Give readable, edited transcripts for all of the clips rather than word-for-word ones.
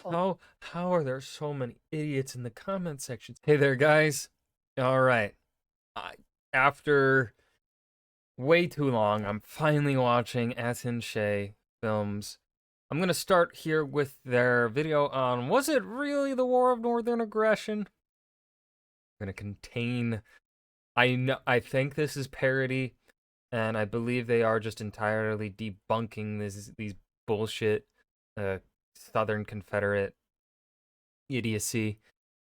How are there so many idiots in the comment sections? Hey there, guys. All right. I, after way too long, I'm finally watching Atin Shea films. I'm gonna start here with their video on was it really the War of Northern Aggression? I'm gonna contain. I think this is parody, and I believe they are just entirely debunking these bullshit Southern Confederate idiocy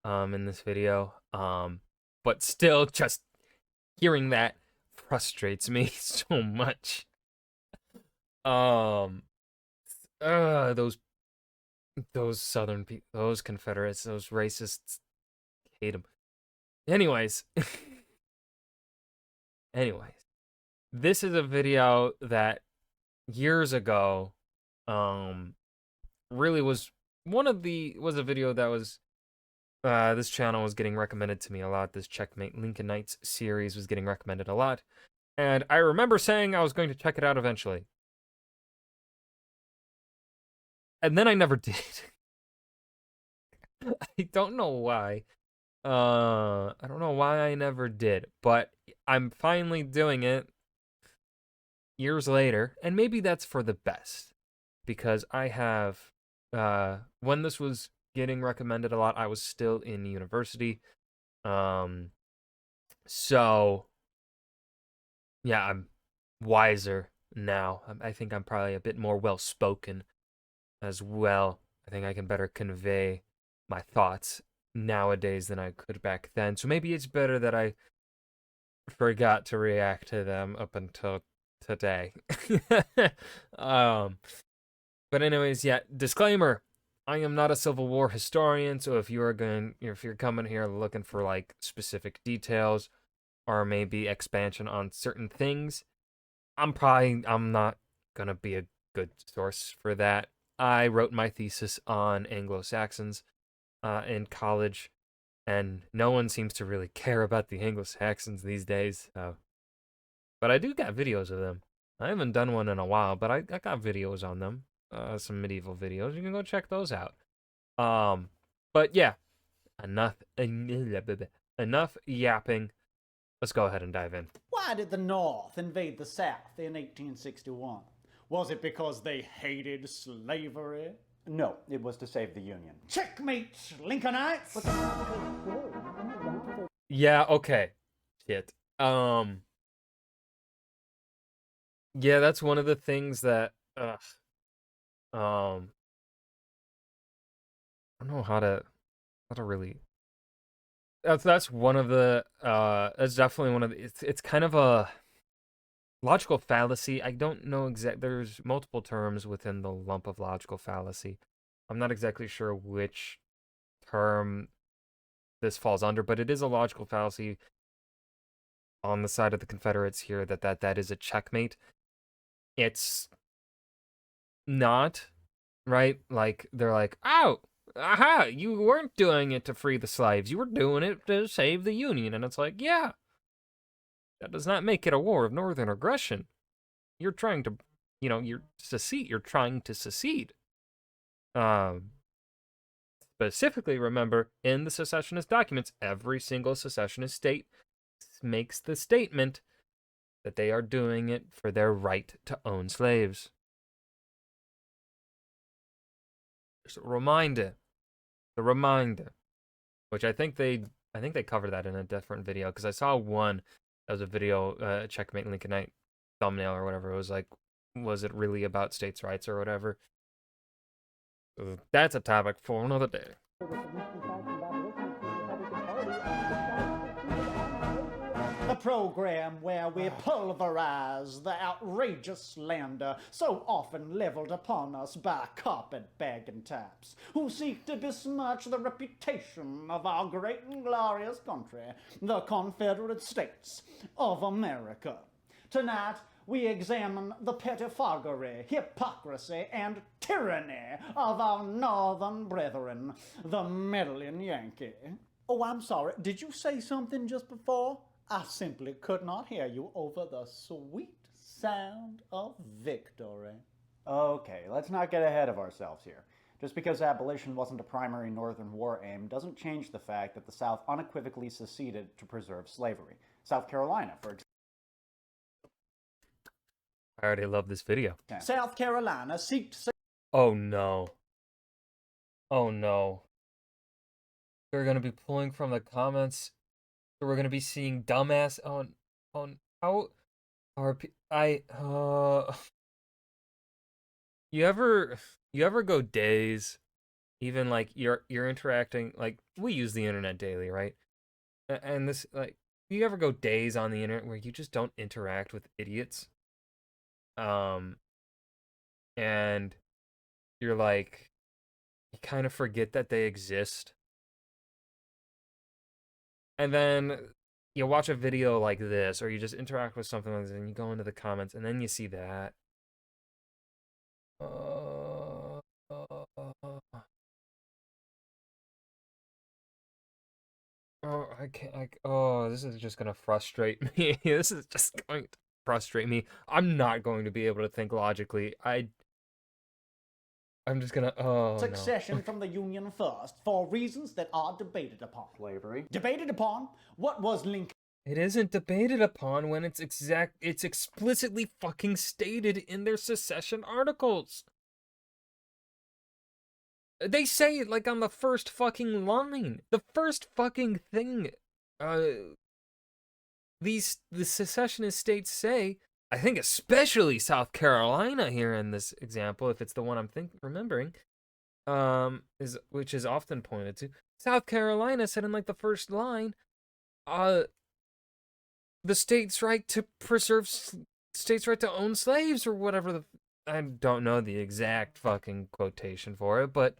in this video. But still, just hearing that frustrates me so much. Um, those Southern people, those Confederates, those racists, hate them. Anyways, anyways, this is a video that years ago, um, really was a video that was this channel was getting recommended to me a lot. This Checkmate Lincolnites series was getting recommended a lot. And I remember saying I was going to check it out eventually. And then I never did. I don't know why. I don't know why I never did, but I'm finally doing it years later, and maybe that's for the best because I have when this was getting recommended a lot, I was still in university. Um so yeah, I'm wiser now. I think I'm probably a bit more well spoken as well. I think I can better convey my thoughts nowadays than I could back then. So maybe it's better that I forgot to react to them up until today. um, but anyways, yeah. Disclaimer: I am not a Civil War historian, so if you're coming here looking for like specific details or maybe expansion on certain things, I'm not gonna be a good source for that. I wrote my thesis on Anglo-Saxons in college, and no one seems to really care about the Anglo-Saxons these days. But I do got videos of them. I haven't done one in a while, but I got videos on them. Some medieval videos. You can go check those out. Um, but yeah, enough yapping. Let's go ahead and dive in. Why did the North invade the South in 1861? Was it because they hated slavery? No, it was to save the Union. Checkmate, Lincolnites! Yeah, okay. Shit. Yeah, that's one of the things that um I don't know how to really that's one of the that's definitely one of the it's kind of a logical fallacy. I don't know there's multiple terms within the lump of logical fallacy. I'm not exactly sure which term this falls under, but it is a logical fallacy on the side of the Confederates here that is a checkmate. It's not, right? Like they're like, "Oh, aha, you weren't doing it to free the slaves. You were doing it to save the Union." And it's like, "Yeah, that does not make it a war of northern aggression. You're trying to, you're trying to secede." Um Specifically, remember, in the secessionist documents, every single secessionist state makes the statement that they are doing it for their right to own slaves. Just a reminder. The reminder. Which I think they covered that in a different video, because I saw one that was a video, Checkmate Lincolnite thumbnail or whatever. It was like, was it really about states' rights or whatever? So that's a topic for another day. A program where we pulverize the outrageous slander so often leveled upon us by carpet-bagging types who seek to besmirch the reputation of our great and glorious country, the Confederate States of America. Tonight, we examine the pettifoggery, hypocrisy, and tyranny of our northern brethren, the meddling Yankee. Oh, I'm sorry. Did you say something just before? I simply could not hear you over the sweet sound of victory. Okay, let's not get ahead of ourselves here. Just because abolition wasn't a primary Northern war aim doesn't change the fact that the South unequivocally seceded to preserve slavery. South Carolina, for example. I already love this video. South Carolina seeked Oh no. Oh no. They're gonna be pulling from the comments. So we're gonna be seeing dumbass on how are you ever go days, even like you're interacting, like we use the internet daily, right? And this, like, you ever go days on the internet where you just don't interact with idiots? And you're like, you kind of forget that they exist. And then you watch a video like this, or you just interact with something like this, and you go into the comments, and then you see that. Oh, I can't. Oh, this is just gonna frustrate me. This is just going to frustrate me. I'm not going to be able to think logically. I'm just gonna. Oh, secession no. from the Union first for reasons that are debated upon. Slavery. Debated upon? What was Lincoln? It isn't debated upon when it's explicitly fucking stated in their secession articles. They say it like on the first fucking line. The first fucking thing the secessionist states say, I think especially South Carolina here in this example, if it's the one I'm remembering, which is often pointed to. South Carolina said in like the first line, the state's right to preserve state's right to own slaves, or whatever I don't know the exact fucking quotation for it, but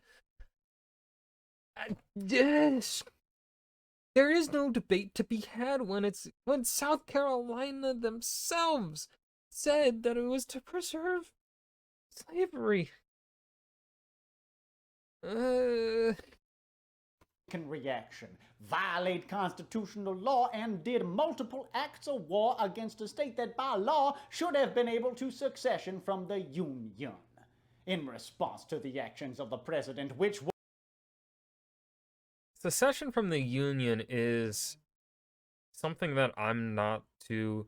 yes, there is no debate to be had when South Carolina themselves said that it was to preserve slavery. Reaction, violate constitutional law, and did multiple acts of war against a state that by law should have been able to secession from the Union. In response to the actions of the president, which secession from the Union is something that I'm not too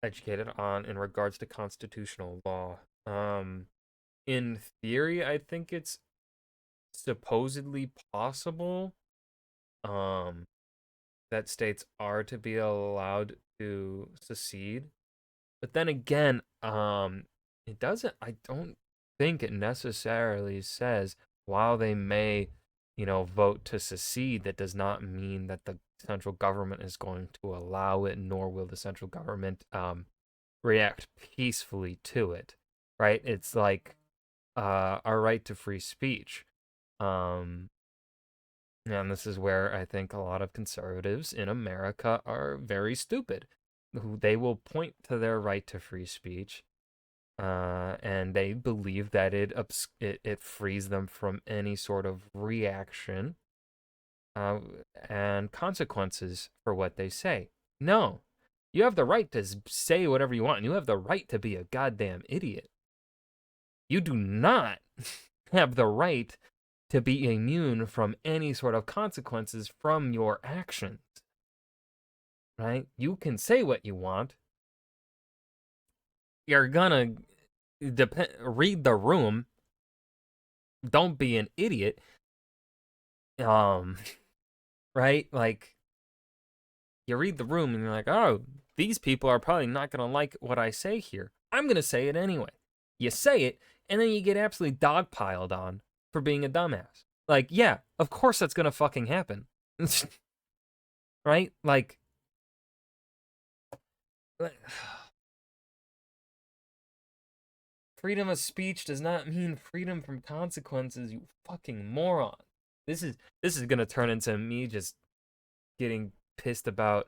educated on in regards to constitutional law. In theory, I think it's supposedly possible that states are to be allowed to secede, but then again, it doesn't, I don't think it necessarily says while they may, vote to secede, that does not mean that the central government is going to allow it, nor will the central government react peacefully to it, right? It's like our right to free speech. And this is where I think a lot of conservatives in America are very stupid. They will point to their right to free speech, and they believe that it frees them from any sort of reaction and consequences for what they say. No, you have the right to say whatever you want, and you have the right to be a goddamn idiot. You do not have the right to be immune from any sort of consequences from your actions, right? You can say what you want. You're gonna read the room. Don't be an idiot. Right? Like, you read the room and you're like, oh, these people are probably not gonna like what I say here. I'm gonna say it anyway. You say it, and then you get absolutely dogpiled on for being a dumbass. Like, yeah, of course that's gonna fucking happen. Right? Like, freedom of speech does not mean freedom from consequences, you fucking moron. This is gonna turn into me just getting pissed about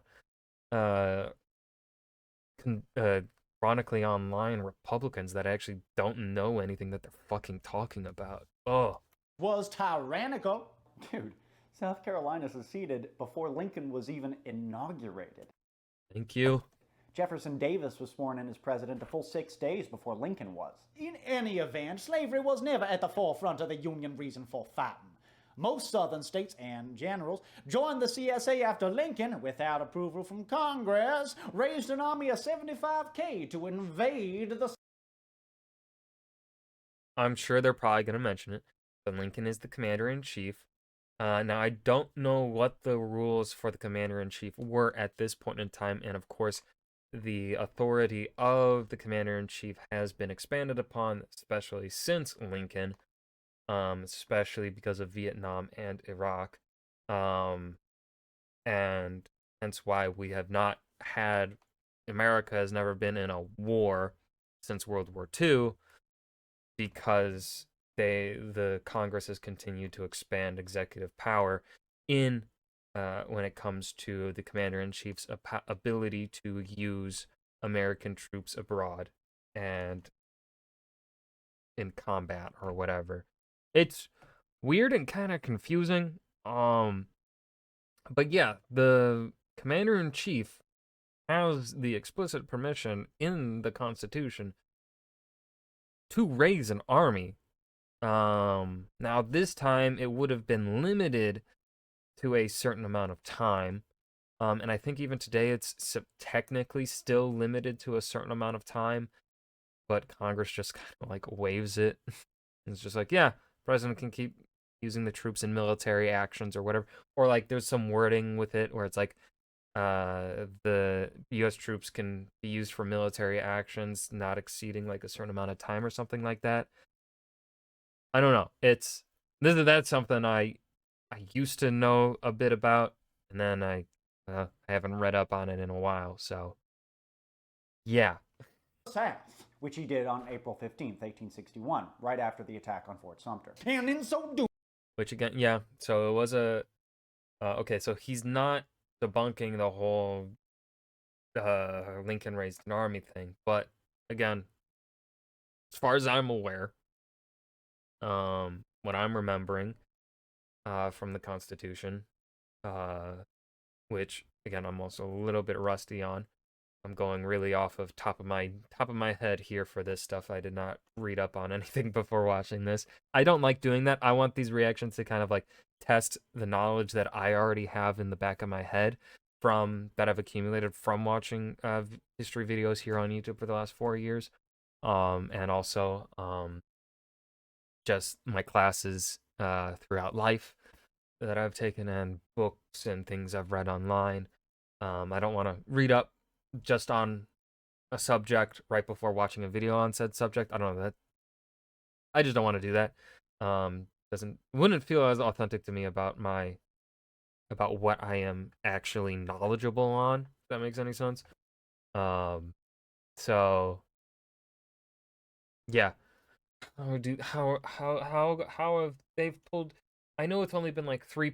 chronically online Republicans that actually don't know anything that they're fucking talking about. Oh. Was tyrannical. Dude, South Carolina seceded before Lincoln was even inaugurated. Thank you. Jefferson Davis was sworn in as president a full 6 days before Lincoln was. In any event, slavery was never at the forefront of the Union reason for fighting. Most Southern states and generals joined the CSA after Lincoln, without approval from Congress, raised an army of 75K to invade the... I'm sure they're probably going to mention it, but Lincoln is the commander-in-chief. Now, I don't know what the rules for the commander-in-chief were at this point in time, and of course, the authority of the commander-in-chief has been expanded upon, especially since Lincoln, especially because of Vietnam and Iraq, and hence why we have not had, America has never been in a war since World War II, because the Congress has continued to expand executive power in when it comes to the commander-in-chief's ability to use American troops abroad and in combat or whatever. It's weird and kind of confusing. But yeah, the commander-in-chief has the explicit permission in the Constitution to raise an army. Now this time it would have been limited to a certain amount of time. And I think even today it's technically still limited to a certain amount of time, but Congress just kind of like waives it. It's just like, yeah, president can keep using the troops in military actions or whatever. Or like there's some wording with it where it's like the US troops can be used for military actions not exceeding like a certain amount of time or something like that. I don't know. That's something I used to know a bit about, and then I haven't read up on it in a while, so yeah. South, which he did on April 15th, 1861, right after the attack on Fort Sumter. And in so doing... Which again, yeah, so it was a... okay, so he's not debunking the whole Lincoln raised an army thing, but again, as far as I'm aware, what I'm remembering from the Constitution, which again I'm also a little bit rusty on. I'm going really off of top of my head here for this stuff. I did not read up on anything before watching this. I don't like doing that. I want these reactions to kind of like test the knowledge that I already have in the back of my head that I've accumulated from watching history videos here on YouTube for the last 4 years, and also just my classes throughout life that I've taken and books and things I've read online. I don't want to read up just on a subject right before watching a video on said subject. I don't know that. I just don't want to do that. Wouldn't feel as authentic to me about what I am actually knowledgeable on, if that makes any sense. So yeah. How have they pulled? I know it's only been like 3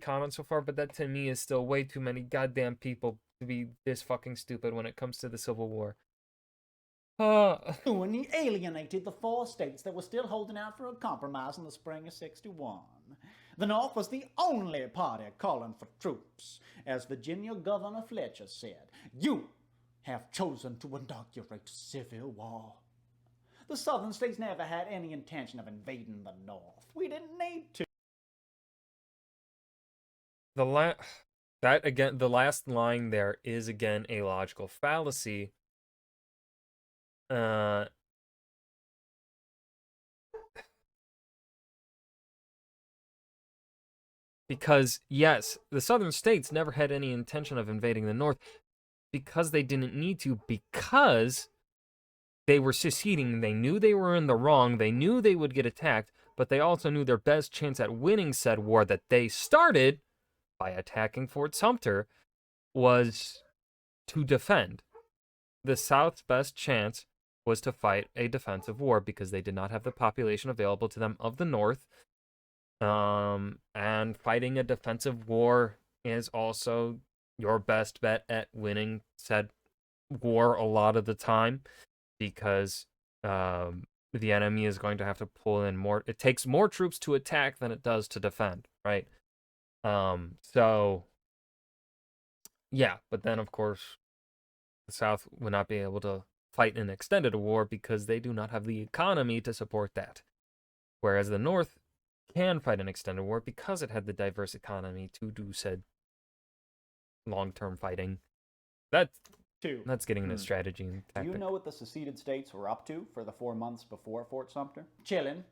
comments so far, but that to me is still way too many goddamn people to be this fucking stupid when it comes to the Civil War. When he alienated the 4 states that were still holding out for a compromise in the spring of '61. The North was the only party calling for troops. As Virginia Governor Fletcher said, "You have chosen to inaugurate civil war." The Southern states never had any intention of invading the North. We didn't need to. The last line there is again a logical fallacy. Because yes, the Southern states never had any intention of invading the North because they didn't need to, because they were seceding. They knew they were in the wrong. They knew they would get attacked, but they also knew their best chance at winning said war that they started by attacking Fort Sumter was to defend. The South's best chance was to fight a defensive war because they did not have the population available to them of the North. And fighting a defensive war is also your best bet at winning said war a lot of the time, because the enemy is going to have to pull in more. It takes more troops to attack than it does to defend, right? So yeah, but then of course the South would not be able to fight an extended war because they do not have the economy to support that. Whereas the North can fight an extended war because it had the diverse economy to do said long-term fighting. That's getting into strategy and Do tactic. you know what the seceded states were up to for the 4 months before Fort Sumter? Chillin',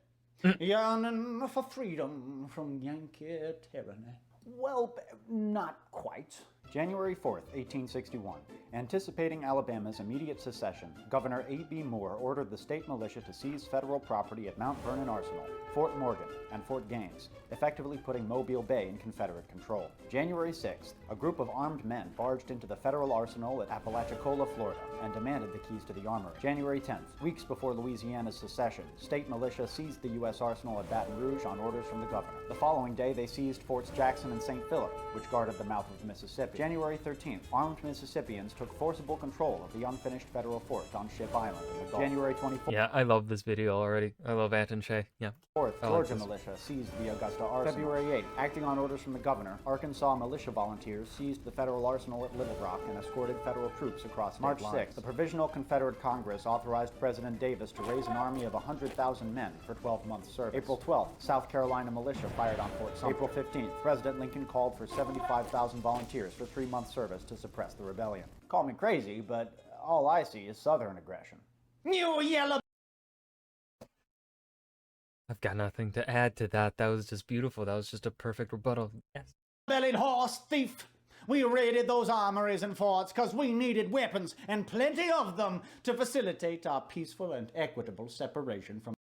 yearning for freedom from Yankee tyranny. Well, not quite. January 4th, 1861. Anticipating Alabama's immediate secession, Governor A.B. Moore ordered the state militia to seize federal property at Mount Vernon Arsenal, Fort Morgan, and Fort Gaines, effectively putting Mobile Bay in Confederate control. January 6th, a group of armed men barged into the federal arsenal at Apalachicola, Florida, and demanded the keys to the armory. January 10th, weeks before Louisiana's secession, state militia seized the U.S. arsenal at Baton Rouge on orders from the governor. The following day, they seized Forts Jackson and St. Philip, which guarded the mouth of the Mississippi. January 13th, armed Mississippians took forcible control of the unfinished federal fort on Ship Island in the Gulf. January 24th. Yeah, I love this video already. I love Anton Shay. Yeah. Georgia militia seized the Augusta Arsenal. February 8th, acting on orders from the governor, Arkansas militia volunteers seized the federal arsenal at Little Rock and escorted federal troops across March 6th. The Provisional Confederate Congress authorized President Davis to raise an army of 100,000 men for 12-month service. April 12th, South Carolina militia fired on Fort Sumter. April 15th, President Lincoln called for 75,000 volunteers for 3-month service to suppress the rebellion. Call me crazy, but all I see is Southern aggression. New yellow I've got nothing to add to that. That was just beautiful. That was just a perfect rebuttal. Yes. bellied horse thief. We raided those armories and forts because we needed weapons, and plenty of them, to facilitate our peaceful and equitable separation from.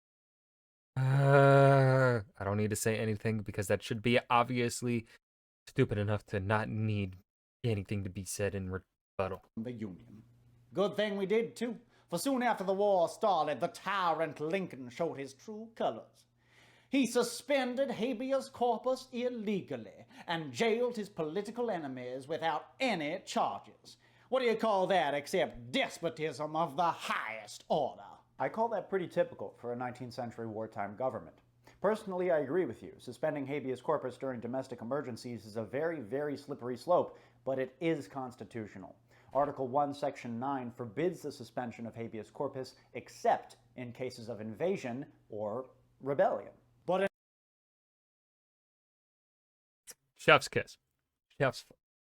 I don't need to say anything because that should be obviously stupid enough to not need anything to be said in rebuttal. The Union. Good thing we did, too, for soon after the war started, the tyrant Lincoln showed his true colors. He suspended habeas corpus illegally and jailed his political enemies without any charges. What do you call that except despotism of the highest order? I call that pretty typical for a 19th century wartime government. Personally, I agree with you. Suspending habeas corpus during domestic emergencies is a very, very slippery slope, but it is constitutional. Article 1, Section 9 forbids the suspension of habeas corpus except in cases of invasion or rebellion. But Chef's kiss. Chef's.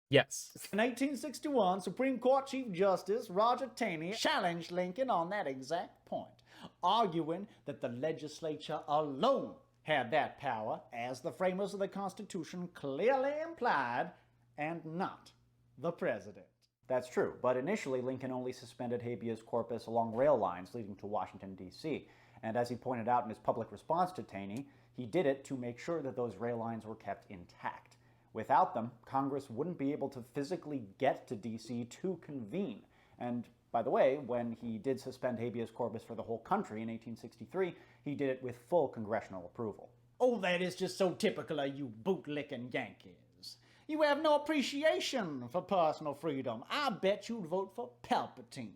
Yes. in 1861, Supreme Court Chief Justice Roger Taney challenged Lincoln on that exact point, arguing that the legislature alone had that power, as the framers of the Constitution clearly implied, and not the president. That's true, but initially Lincoln only suspended habeas corpus along rail lines leading to Washington, D.C., and as he pointed out in his public response to Taney, he did it to make sure that those rail lines were kept intact. Without them, Congress wouldn't be able to physically get to D.C. to convene. And by the way, when he did suspend habeas corpus for the whole country in 1863, he did it with full congressional approval. Oh, that is just so typical of you bootlicking Yankees. You have no appreciation for personal freedom. I bet you'd vote for Palpatine.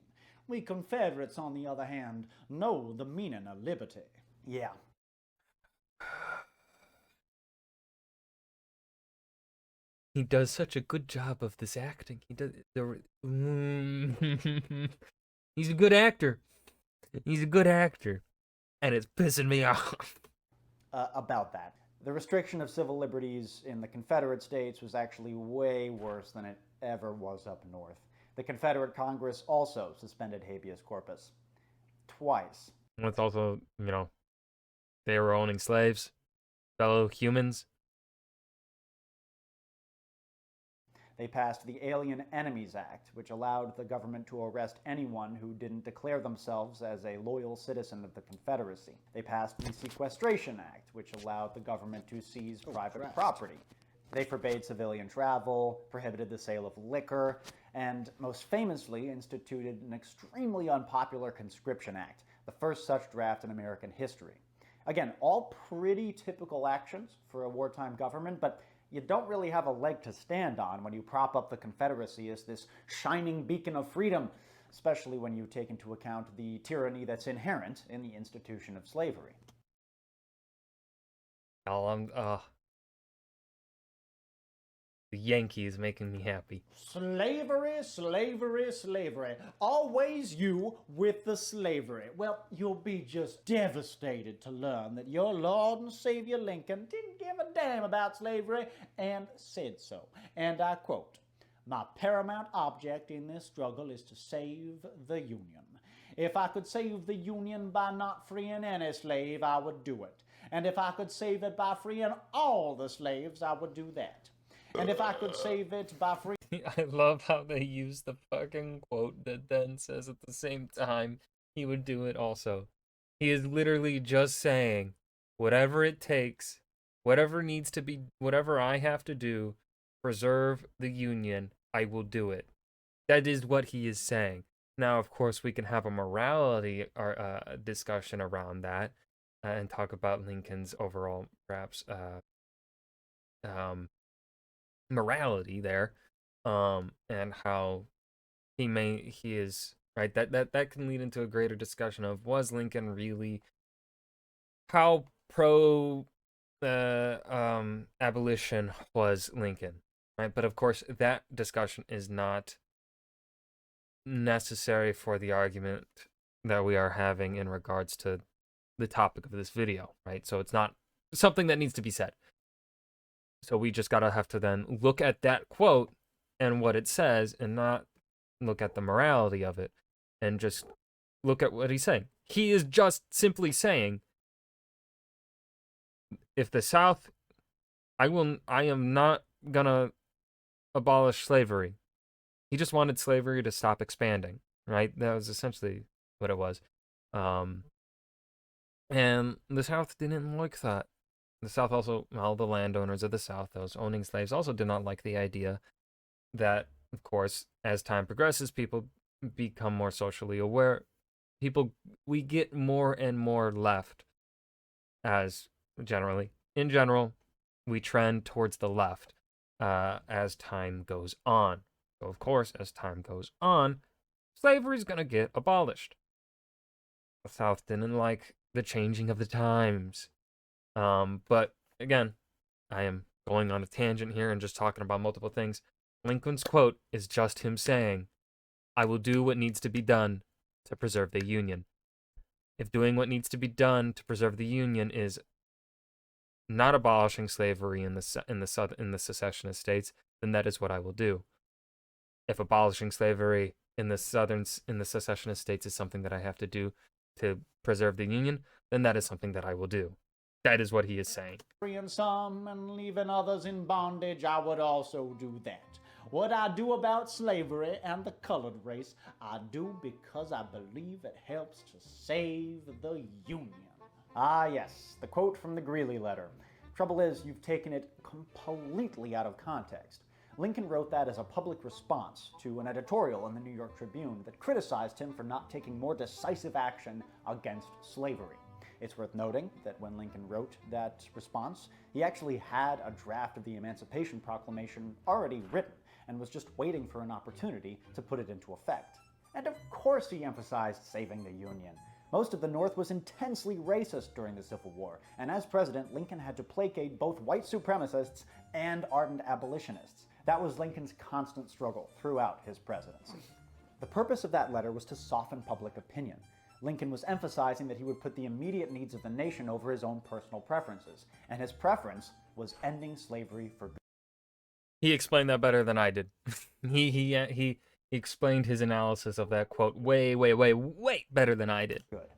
We Confederates, on the other hand, know the meaning of liberty. Yeah. He does such a good job of this acting. He does. He's a good actor. He's a good actor. And it's pissing me off. About that. The restriction of civil liberties in the Confederate States was actually way worse than it ever was up north. The Confederate Congress also suspended habeas corpus. Twice. It's also, they were owning slaves, fellow humans. They passed the Alien Enemies Act, which allowed the government to arrest anyone who didn't declare themselves as a loyal citizen of the Confederacy. They passed the Sequestration Act, which allowed the government to seize private property. They forbade civilian travel, prohibited the sale of liquor, and most famously instituted an extremely unpopular Conscription Act, the first such draft in American history. Again, all pretty typical actions for a wartime government, but you don't really have a leg to stand on when you prop up the Confederacy as this shining beacon of freedom, especially when you take into account the tyranny that's inherent in the institution of slavery. The Yankees making me happy. Slavery, slavery, slavery. Always you with the slavery. Well, you'll be just devastated to learn that your Lord and Savior Lincoln didn't give a damn about slavery and said so. And I quote, "My paramount object in this struggle is to save the Union. If I could save the Union by not freeing any slave, I would do it. And if I could save it by freeing all the slaves, I would do that. And if I could save it by freeing..." I love how they use the fucking quote that then says at the same time he would do it also. He is literally just saying, whatever it takes, whatever needs to be, whatever I have to do, preserve the Union, I will do it. That is what he is saying. Now, of course, we can have a morality discussion around that and talk about Lincoln's overall, perhaps, morality there, and how he is right. That can lead into a greater discussion of, was Lincoln really, how pro abolition was Lincoln, right? But of course, that discussion is not necessary for the argument that we are having in regards to the topic of this video, right? So it's not something that needs to be said. So we just gotta have to then look at that quote and what it says, and not look at the morality of it, and just look at what he's saying. He is just simply saying, if the South, I am not gonna abolish slavery. He just wanted slavery to stop expanding, right? That was essentially what it was. And the South didn't like that. The South also, well, the landowners of the South, those owning slaves, also did not like the idea that, of course, as time progresses, people become more socially aware. We get more and more left, as in general, we trend towards the left as time goes on. So, of course, as time goes on, slavery is going to get abolished. The South didn't like the changing of the times. But again, I am going on a tangent here and just talking about multiple things. Lincoln's quote is just him saying, I will do what needs to be done to preserve the Union. If doing what needs to be done to preserve the Union is not abolishing slavery in the secessionist states, then that is what I will do. If abolishing slavery in the secessionist states is something that I have to do to preserve the Union, then that is something that I will do. That is what he is saying. Freeing some and leaving others in bondage, I would also do that. What I do about slavery and the colored race, I do because I believe it helps to save the Union. Ah, yes, the quote from the Greeley letter. Trouble is, you've taken it completely out of context. Lincoln wrote that as a public response to an editorial in the New York Tribune that criticized him for not taking more decisive action against slavery. It's worth noting that when Lincoln wrote that response, he actually had a draft of the Emancipation Proclamation already written and was just waiting for an opportunity to put it into effect. And of course he emphasized saving the Union. Most of the North was intensely racist during the Civil War, and as president, Lincoln had to placate both white supremacists and ardent abolitionists. That was Lincoln's constant struggle throughout his presidency. The purpose of that letter was to soften public opinion. Lincoln was emphasizing that he would put the immediate needs of the nation over his own personal preferences, and his preference was ending slavery for good. He explained that better than I did. He explained his analysis of that quote way better than I did. Good.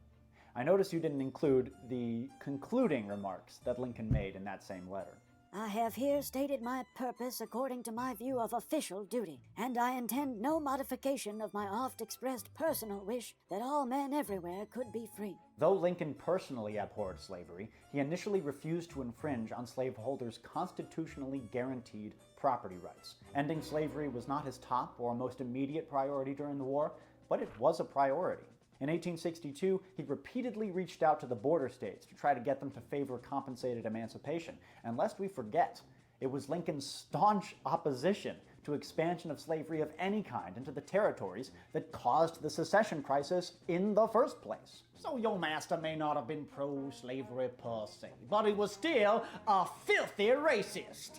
I notice you didn't include the concluding remarks that Lincoln made in that same letter. I have here stated my purpose according to my view of official duty, and I intend no modification of my oft-expressed personal wish that all men everywhere could be free. Though Lincoln personally abhorred slavery, he initially refused to infringe on slaveholders' constitutionally guaranteed property rights. Ending slavery was not his top or most immediate priority during the war, but it was a priority. In 1862, he repeatedly reached out to the border states to try to get them to favor compensated emancipation. And lest we forget, it was Lincoln's staunch opposition to expansion of slavery of any kind into the territories that caused the secession crisis in the first place. So your master may not have been pro-slavery per se, but he was still a filthy racist.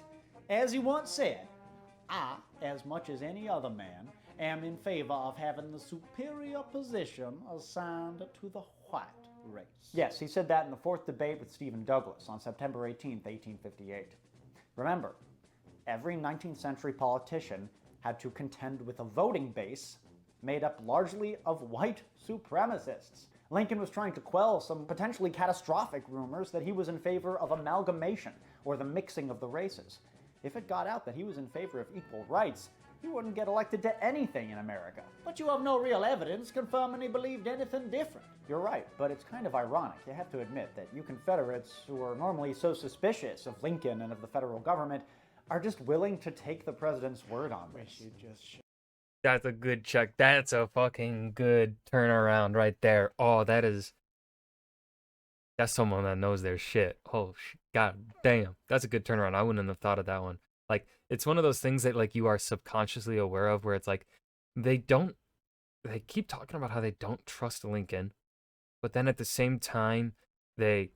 As he once said, I, as much as any other man, am in favor of having the superior position assigned to the white race. Yes, he said that in the fourth debate with Stephen Douglas on September 18th, 1858. Remember, every 19th century politician had to contend with a voting base made up largely of white supremacists. Lincoln was trying to quell some potentially catastrophic rumors that he was in favor of amalgamation, or the mixing of the races. If it got out that he was in favor of equal rights, he wouldn't get elected to anything in America. But you have no real evidence confirming he believed anything different. You're right, but it's kind of ironic. You have to admit that you Confederates, who are normally so suspicious of Lincoln and of the federal government, are just willing to take the president's word on this. That's a good check. That's a fucking good turnaround right there. Oh, that's someone that knows their shit. Oh, god damn. That's a good turnaround. I wouldn't have thought of that one. Like, it's one of those things that, like, you are subconsciously aware of, where it's like, they keep talking about how they don't trust Lincoln, but then at the same time, they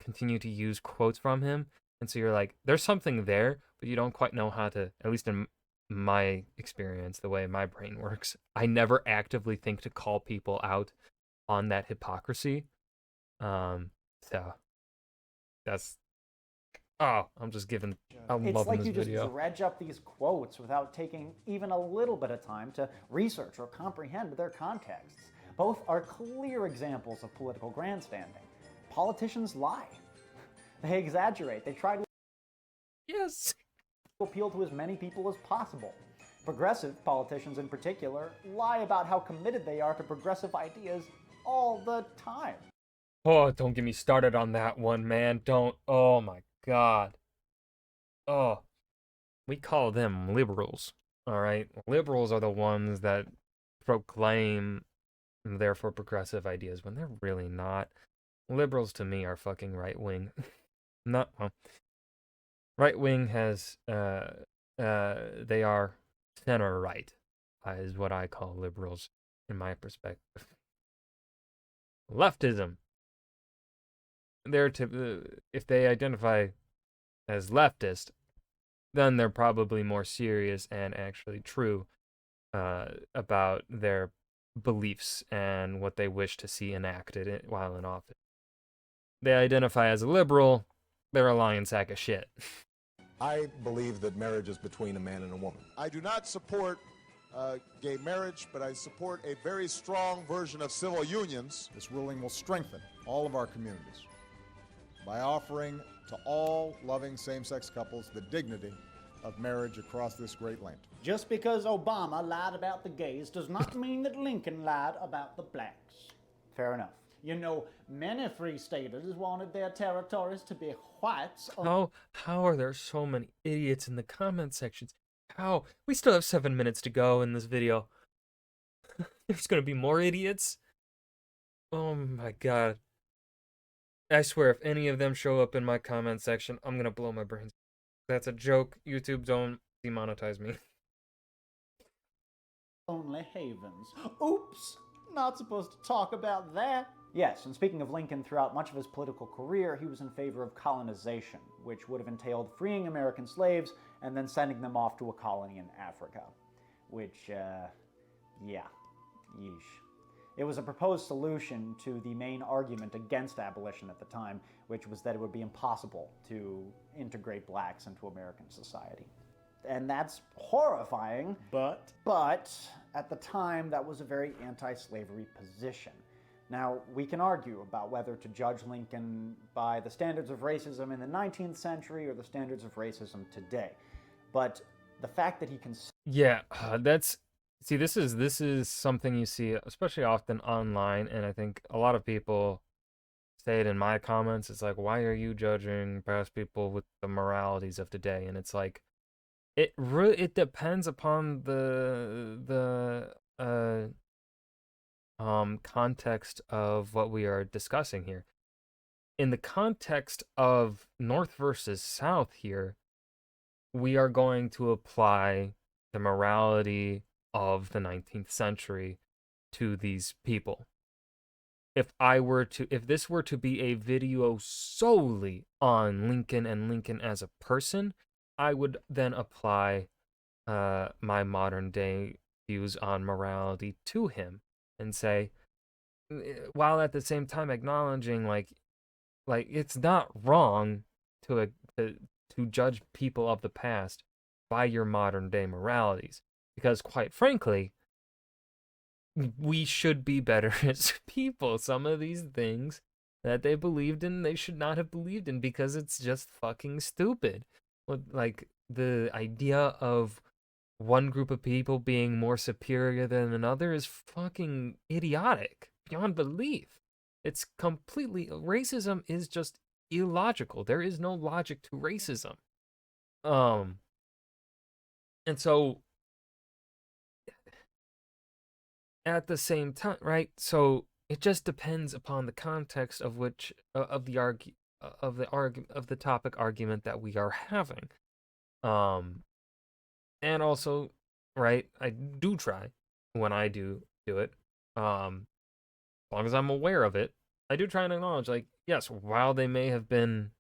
continue to use quotes from him. And so you're like, there's something there, but you don't quite know how to, at least in my experience, the way my brain works, I never actively think to call people out on that hypocrisy. So that's, I'm just giving, I'm It's loving like this you just video. dredge up these quotes without taking even a little bit of time to research or comprehend their contexts. Both are clear examples of political grandstanding. Politicians lie. They exaggerate. They try to Yes. appeal to as many people as possible. Progressive politicians in particular lie about how committed they are to progressive ideas all the time. Oh, don't get me started on that one, man. Don't. Oh my god. Oh, we call them liberals. All right, liberals are the ones that proclaim they're for progressive ideas when they're really not. Liberals to me are fucking right wing. Not well. Right wing has they are center right, is what I call liberals in my perspective. Leftism. They're if they identify as leftist, then they're probably more serious and actually true about their beliefs and what they wish to see enacted while in office. They identify as a liberal, they're a lying sack of shit. I believe that marriage is between a man and a woman. I do not support gay marriage, but I support a very strong version of civil unions. This ruling will strengthen all of our communities by offering to all loving same-sex couples the dignity of marriage across this great land. Just because Obama lied about the gays does not mean that Lincoln lied about the blacks. Fair enough. You know, many free staters wanted their territories to be whites. How are there so many idiots in the comment sections? How? We still have 7 minutes to go in this video. There's gonna be more idiots? Oh my god. I swear, if any of them show up in my comment section, I'm gonna blow my brains. That's a joke. YouTube, don't demonetize me. Only havens. Oops! Not supposed to talk about that. Yes, and speaking of Lincoln, throughout much of his political career, he was in favor of colonization, which would have entailed freeing American slaves and then sending them off to a colony in Africa. Which, yeah, yeesh. It was a proposed solution to the main argument against abolition at the time, which was that it would be impossible to integrate blacks into American society. And that's horrifying, But at the time, that was a very anti-slavery position. Now, we can argue about whether to judge Lincoln by the standards of racism in the 19th century or the standards of racism today. But the fact that he can... Yeah, that's... See, this is something you see especially often online, and I think a lot of people say it in my comments. It's like, why are you judging past people with the moralities of today? And it's like, it depends upon the context of what we are discussing here. In the context of North versus South here, we are going to apply the morality of the 19th century to these people. If this were to be a video solely on Lincoln and Lincoln as a person, I would then apply my modern day views on morality to him and say, while at the same time acknowledging like it's not wrong to to judge people of the past by your modern day moralities, because quite frankly, we should be better as people. Some of these things that they believed in, they should not have believed in because it's just fucking stupid. Like the idea of one group of people being more superior than another is fucking idiotic beyond belief. It's completely, racism is just illogical. There is no logic to racism. Um, and so at the same time, right? So it just depends upon the context of which of the topic argument that we are having. Um, and also, right? I do try when I do it. As long as I'm aware of it, I do try and acknowledge, like, yes, while they may have been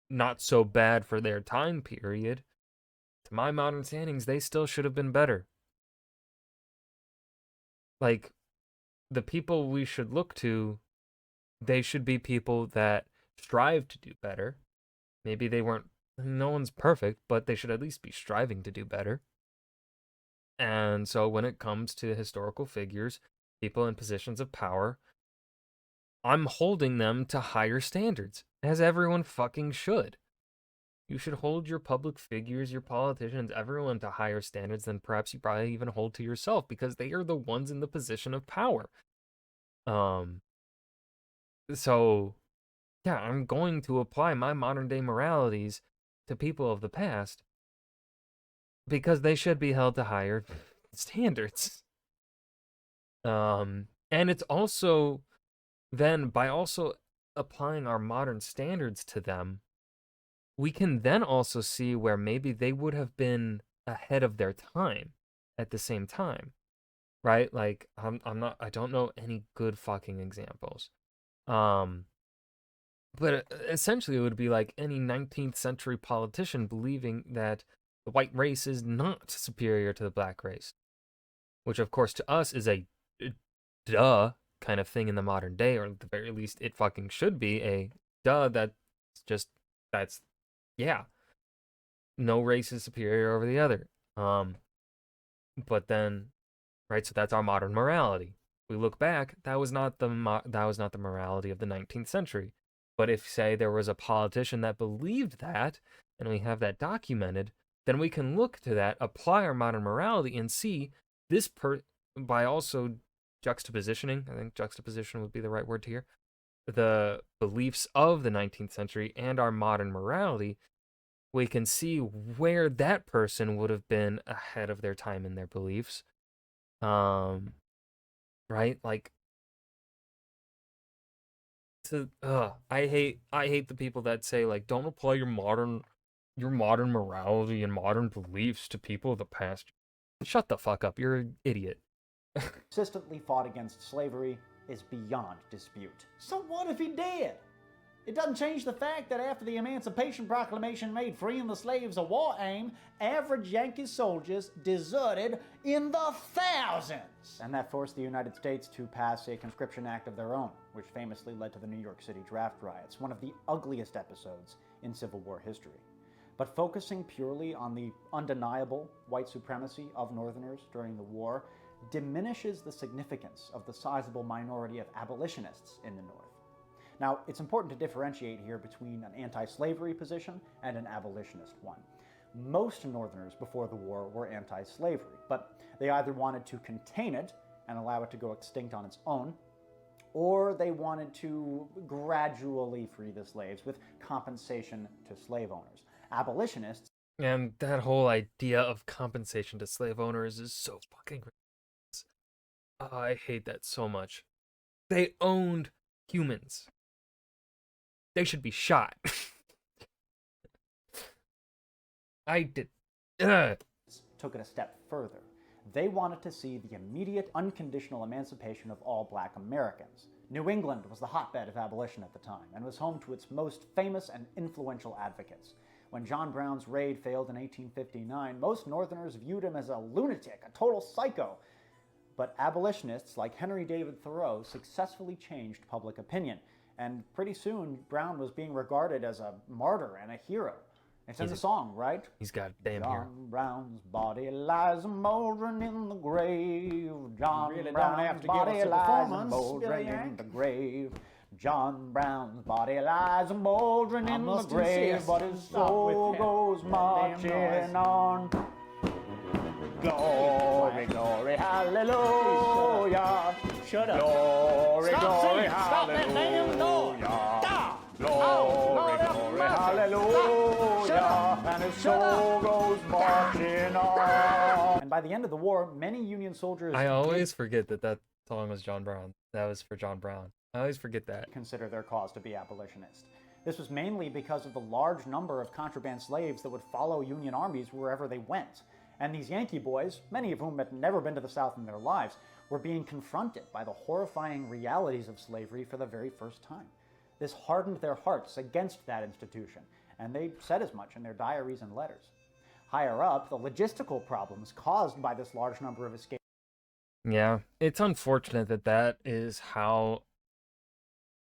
not so bad for their time period, to my modern standings, they still should have been better. Like, the people we should look to, they should be people that strive to do better. Maybe they weren't, no one's perfect, but they should at least be striving to do better. And so when it comes to historical figures, people in positions of power, I'm holding them to higher standards, as everyone fucking should. You should hold your public figures, your politicians, everyone to higher standards than perhaps you probably even hold to yourself, because they are the ones in the position of power. So, yeah, I'm going to apply my modern day moralities to people of the past because they should be held to higher standards. And it's also then by also applying our modern standards to them, we can then also see where maybe they would have been ahead of their time at the same time, right? Like I don't know any good fucking examples. But essentially it would be like any 19th century politician believing that the white race is not superior to the black race, which of course to us is a duh kind of thing in the modern day, or at the very least it fucking should be a duh. That's yeah, no race is superior over the other. But then, right, so that's our modern morality. We look back, that was not the morality of the 19th century. But if, say, there was a politician that believed that, and we have that documented, then we can look to that, apply our modern morality, and see this by also juxtapositioning, I think juxtaposition would be the right word here, the beliefs of the 19th century and our modern morality, we can see where that person would have been ahead of their time in their beliefs. Right? Like, I hate the people that say, like, don't apply your modern morality and modern beliefs to people of the past. Shut the fuck up, you're an idiot. Consistently fought against slavery is beyond dispute. So what if he did? It doesn't change the fact that after the Emancipation Proclamation made freeing the slaves a war aim, average Yankee soldiers deserted in the thousands. And that forced the United States to pass a conscription act of their own, which famously led to the New York City draft riots, one of the ugliest episodes in Civil War history. But focusing purely on the undeniable white supremacy of Northerners during the war diminishes the significance of the sizable minority of abolitionists in the North. Now, it's important to differentiate here between an anti-slavery position and an abolitionist one. Most Northerners before the war were anti-slavery, but they either wanted to contain it and allow it to go extinct on its own, or they wanted to gradually free the slaves with compensation to slave owners. Abolitionists... And that whole idea of compensation to slave owners is so fucking ridiculous. Oh, I hate that so much. They owned humans. They should be shot. I did. Took it a step further. They wanted to see the immediate, unconditional emancipation of all black Americans. New England was the hotbed of abolition at the time and was home to its most famous and influential advocates. When John Brown's raid failed in 1859, most Northerners viewed him as a lunatic, a total psycho. But abolitionists like Henry David Thoreau successfully changed public opinion, and pretty soon Brown was being regarded as a martyr and a hero. It's in the song, right? He's got a damn hero. John Brown's body lies moldering in the grave. John really don't Brown's have to give body us a lies performance, moldering Billy in Yank. the grave. John Brown's body lies moldering I in the must grave, insist. but his Stop soul with that goes damn marching noise. on. Glory, glory, hallelujah. Shut up. Glory, Stop glory, singing. Stop that damn noise. hallelujah. Stop. Glory, Lord have glory, mercy. hallelujah. Shut up. And his Shut soul goes marching on. And by the end of the war, many Union soldiers I always forget that that song was John Brown. That was for John Brown. I always forget that. consider their cause to be abolitionist. This was mainly because of the large number of contraband slaves that would follow Union armies wherever they went. And these Yankee boys, many of whom had never been to the South in their lives, were being confronted by the horrifying realities of slavery for the very first time. This hardened their hearts against that institution, and they said as much in their diaries and letters. Higher up, the logistical problems caused by this large number of escapes Yeah, it's unfortunate that that is how.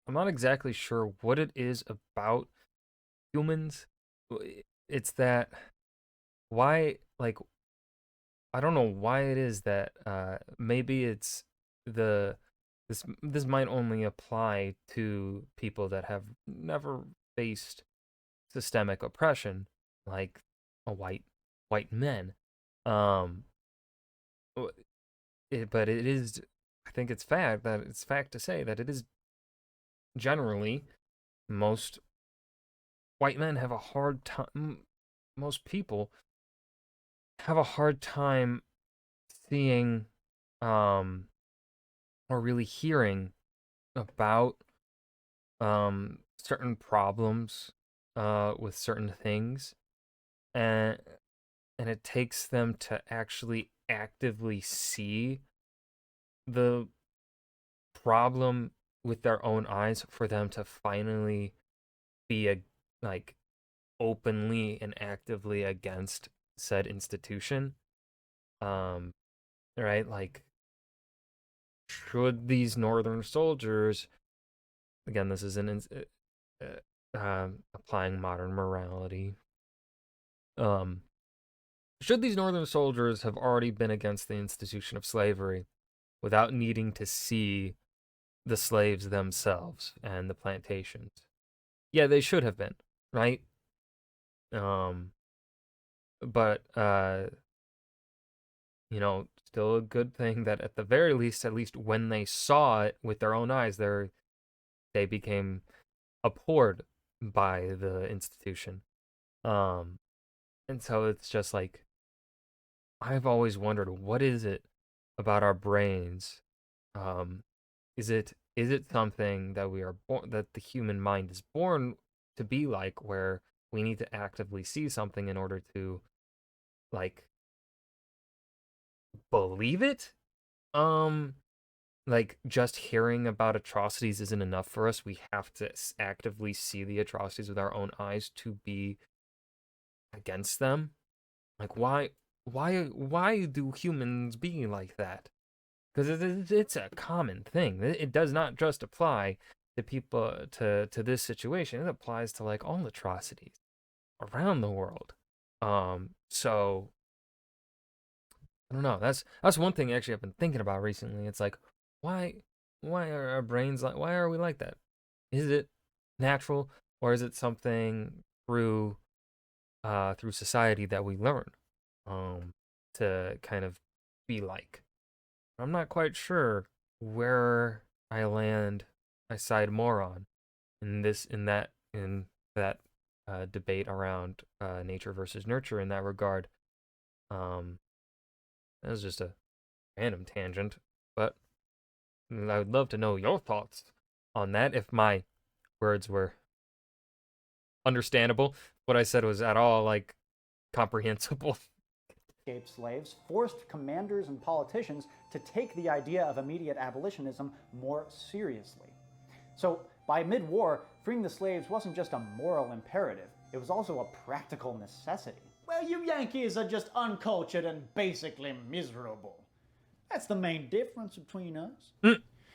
I'm not exactly sure what it is about humans. It's that why, like, I don't know why it is that maybe it's this might only apply to people that have never faced systemic oppression, like a white men. Um, but it is, I think it's fact to say that it is generally most white men have a hard time. Most people have a hard time seeing or really hearing about certain problems with certain things, and it takes them to actually actively see the problem with their own eyes for them to finally be like openly and actively against said institution. Right, like, should these Northern soldiers, again, this is applying modern morality, should these Northern soldiers have already been against the institution of slavery without needing to see the slaves themselves and the plantations? Yeah, they should have been, right? But still a good thing that at the very least, at least when they saw it with their own eyes, they became abhorred by the institution. And so it's just like, I've always wondered, what is it about our brains? Is it something that we are born, that the human mind is born to be like, where we need to actively see something in order to, like, believe it? Like, just hearing about atrocities isn't enough for us. We have to actively see the atrocities with our own eyes to be against them. Like, why do humans be like that? Because it's a common thing. It does not just apply to people, to this situation. It applies to, like, all atrocities around the world. So I don't know. That's one thing actually I've been thinking about recently. It's like, why are our brains like, why are we like that? Is it natural, or is it something through society that we learn to kind of be like? I'm not quite sure where I land. I side more on in that debate around nature versus nurture in that regard. That was just a random tangent, but I would love to know your thoughts on that. If my words were understandable, what I said was at all, like, comprehensible. escaped slaves forced commanders and politicians to take the idea of immediate abolitionism more seriously. So, by mid-war, freeing the slaves wasn't just a moral imperative, It was also a practical necessity. Well, you Yankees are just uncultured and basically miserable. That's the main difference between us.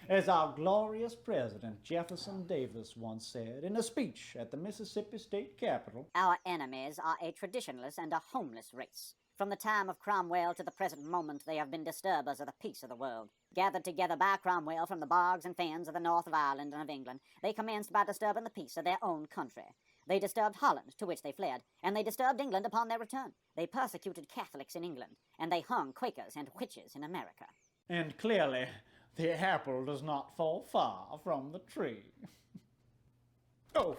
As our glorious president Jefferson Davis once said in a speech at the Mississippi State Capitol, Our enemies are a traditionalist and a homeless race. From the time of Cromwell to the present moment, they have been disturbers of the peace of the world. Gathered together by Cromwell from the bogs and fens of the north of Ireland and of England, they commenced by disturbing the peace of their own country. They disturbed Holland, to which they fled, and they disturbed England upon their return. They persecuted Catholics in England, and they hung Quakers and witches in America. and clearly the apple does not fall far from the tree. Oh,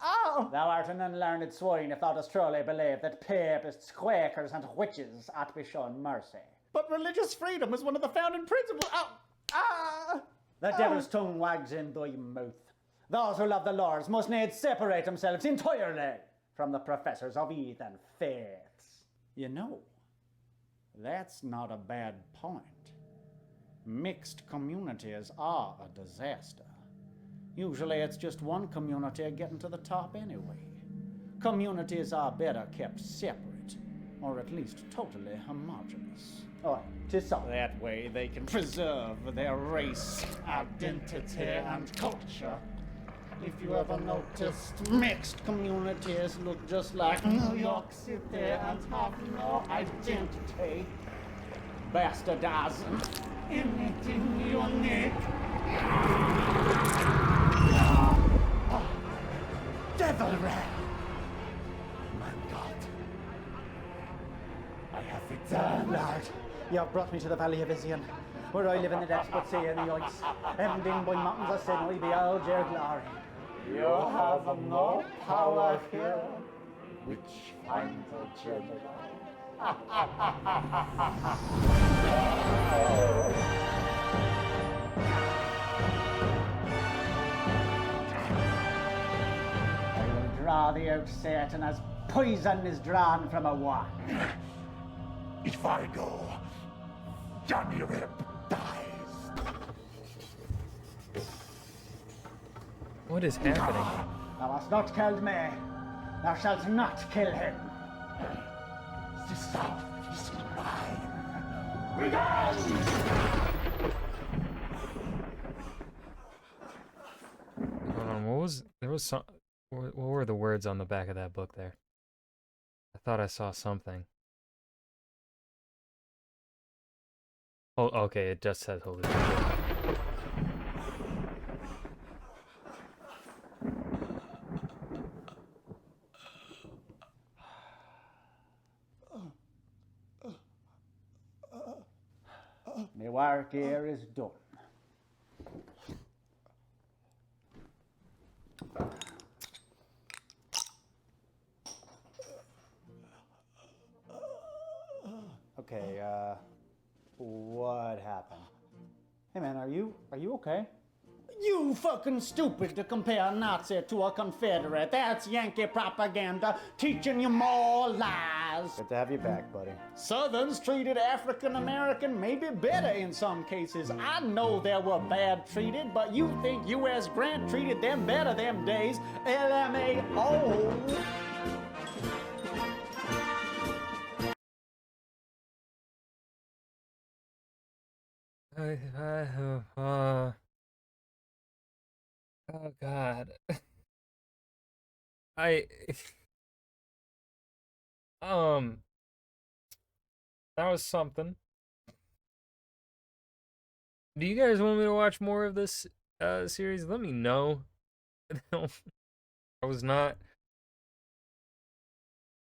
Oh! Thou art an unlearned swine if thou dost truly believe that papists, Quakers, and witches ought to be shown mercy. But religious freedom is one of the founding principles. The devil's tongue wags in thy mouth. Those who love the Lord must needs separate themselves entirely from the professors of heathen faiths. You know, that's not a bad point. Mixed communities are a disaster. Usually it's just one community getting to the top anyway. Communities are better kept separate, or at least totally homogeneous. Oh, 'tis so. That way they can preserve their race, identity, and culture. If you ever noticed, mixed communities look just like New York City and have no identity. Bastardizing anything unique. Devilry! My God. I have returned. Lord, you have brought me to the valley of Izion, where I live in the depths but see in the ice. Ending by mountains of sin, I behold your glory. You have no power here, which finds a children. I will draw thee out, Satan, as poison is drawn from a wand. If I go, Johnny Rip dies. What is happening? Thou hast not killed me. Thou shalt not kill him. This stuff is mine. Revenge! Hold on, there was some, what were the words on the back of that book there? I thought I saw something. Oh, okay, it just says Holy Spirit. My work here is done. Okay, what happened? Hey man, are you okay? You fucking stupid to compare a Nazi to a Confederate. That's Yankee propaganda teaching you more lies. Good to have you back, buddy. Southerns treated African American maybe better in some cases. I know they were bad treated, but you think U.S. Grant treated them better them days. LMAO. Oh God. I that was something. Do you guys want me to watch more of this series? Let me know. I was not,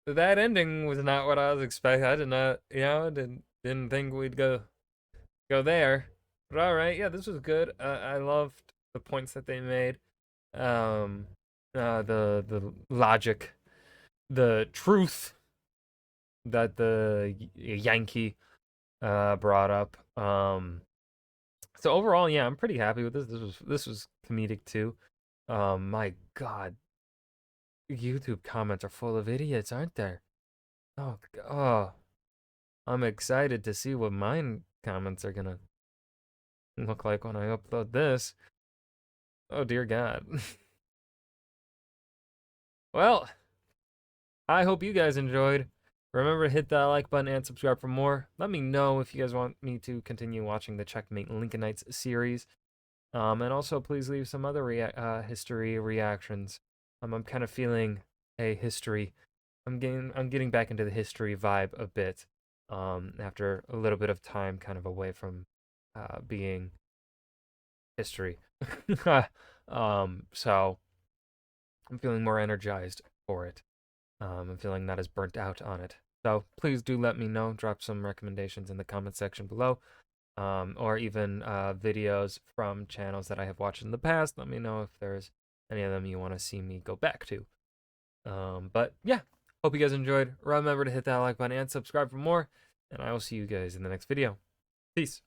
that ending was not what I was expecting. I did not, didn't think we'd go there. But all right, yeah, this was good. I loved the points that they made. The logic, the truth that the Yankee brought up. So overall, yeah, I'm pretty happy with this. This was comedic too. My God, YouTube comments are full of idiots, aren't there? Oh, I'm excited to see what mine comments are gonna look like when I upload this. Oh dear God. Well, I hope you guys enjoyed. Remember to hit that like button and subscribe for more. Let me know if you guys want me to continue watching the Checkmate Lincolnites series. And also, please leave some other history reactions. I'm kind of feeling a history. I'm getting back into the history vibe a bit. After a little bit of time, kind of away from being history. So I'm feeling more energized for it. I'm feeling not as burnt out on it. So please do let me know. Drop some recommendations in the comment section below. Or even videos from channels that I have watched in the past. Let me know if there's any of them you want to see me go back to. But yeah, hope you guys enjoyed. Remember to hit that like button and subscribe for more. And I will see you guys in the next video. Peace.